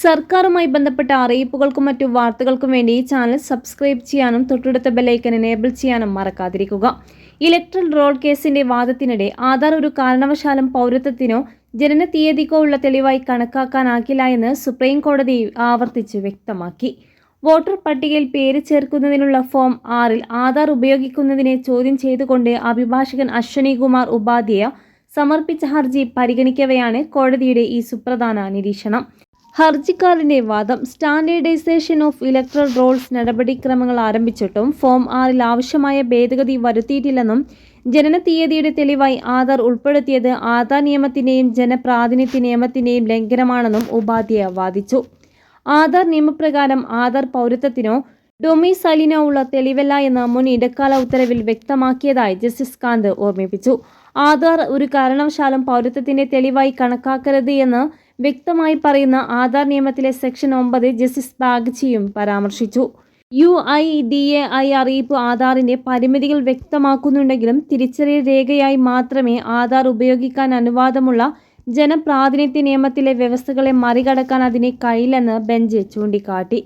സർക്കാരുമായി ബന്ധപ്പെട്ട അറിയിപ്പുകൾക്കും മറ്റു വാർത്തകൾക്കും വേണ്ടി ഈ ചാനൽ സബ്സ്ക്രൈബ് ചെയ്യാനും തൊട്ടടുത്ത ബെല്ലൈക്കൻ എനേബിൾ ചെയ്യാനും മറക്കാതിരിക്കുക. ഇലക്ട്രൽ റോൾ കേസിന്റെ വാദത്തിനിടെ ആധാർ ഒരു കാരണവശാലും പൗരത്വത്തിനോ ജനന തീയതിക്കോ ഉള്ള തെളിവായി കണക്കാക്കാനാകില്ല എന്ന് സുപ്രീം കോടതി ആവർത്തിച്ച് വ്യക്തമാക്കി. വോട്ടർ പട്ടികയിൽ പേര് ചേർക്കുന്നതിനുള്ള ഫോം 6 ആധാർ ഉപയോഗിക്കുന്നതിനെ ചോദ്യം ചെയ്തുകൊണ്ട് അഭിഭാഷകൻ അശ്വനി കുമാർ ഉപാധ്യായ സമർപ്പിച്ച ഹർജി പരിഗണിക്കവെയാണ് കോടതിയുടെ ഈ സുപ്രധാന നിരീക്ഷണം. ഹർജിക്കാരന്റെ വാദം, സ്റ്റാൻഡേർഡൈസേഷൻ ഓഫ് ഇലക്ട്രൽ റോൾസ് നടപടിക്രമങ്ങൾ ആരംഭിച്ചിട്ടും ഫോം 6 ആവശ്യമായ ഭേദഗതി വരുത്തിയിട്ടില്ലെന്നും ജനന തീയതിയുടെ തെളിവായി ആധാർ ഉൾപ്പെടുത്തിയത് ആധാർ നിയമത്തിന്റെയും ജനപ്രാതിനിധ്യ നിയമത്തിന്റെയും ലംഘനമാണെന്നും ഉപാധ്യായ വാദിച്ചു. ആധാർ നിയമപ്രകാരം ആധാർ പൗരത്വത്തിനോ ഡൊമിസൈലിനോ ഉള്ള തെളിവല്ല എന്ന് മുൻ ഇടക്കാല ഉത്തരവിൽ വ്യക്തമാക്കിയതായി ജസ്റ്റിസ് കാന്ത് ഓർമ്മിപ്പിച്ചു. ആധാർ ഒരു കാരണവശാലും പൗരത്വത്തിന്റെ തെളിവായി കണക്കാക്കരുത് എന്ന് വ്യക്തമായി പറയുന്ന ആധാർ നിയമത്തിലെ സെക്ഷൻ 9 ജസ്റ്റിസ് ബാഗ്ചിയും പരാമർശിച്ചു. UIDAI അറിയിപ്പ് ആധാറിന്റെ പരിമിതികൾ വ്യക്തമാക്കുന്നുണ്ടെങ്കിലും തിരിച്ചറിയൽ രേഖയായി മാത്രമേ ആധാർ ഉപയോഗിക്കാൻ അനുവാദമുള്ള ജനപ്രാതിനിധ്യ നിയമത്തിലെ വ്യവസ്ഥകളെ മറികടക്കാൻ അതിന് കഴിയില്ലെന്ന് ബെഞ്ച് ചൂണ്ടിക്കാട്ടി.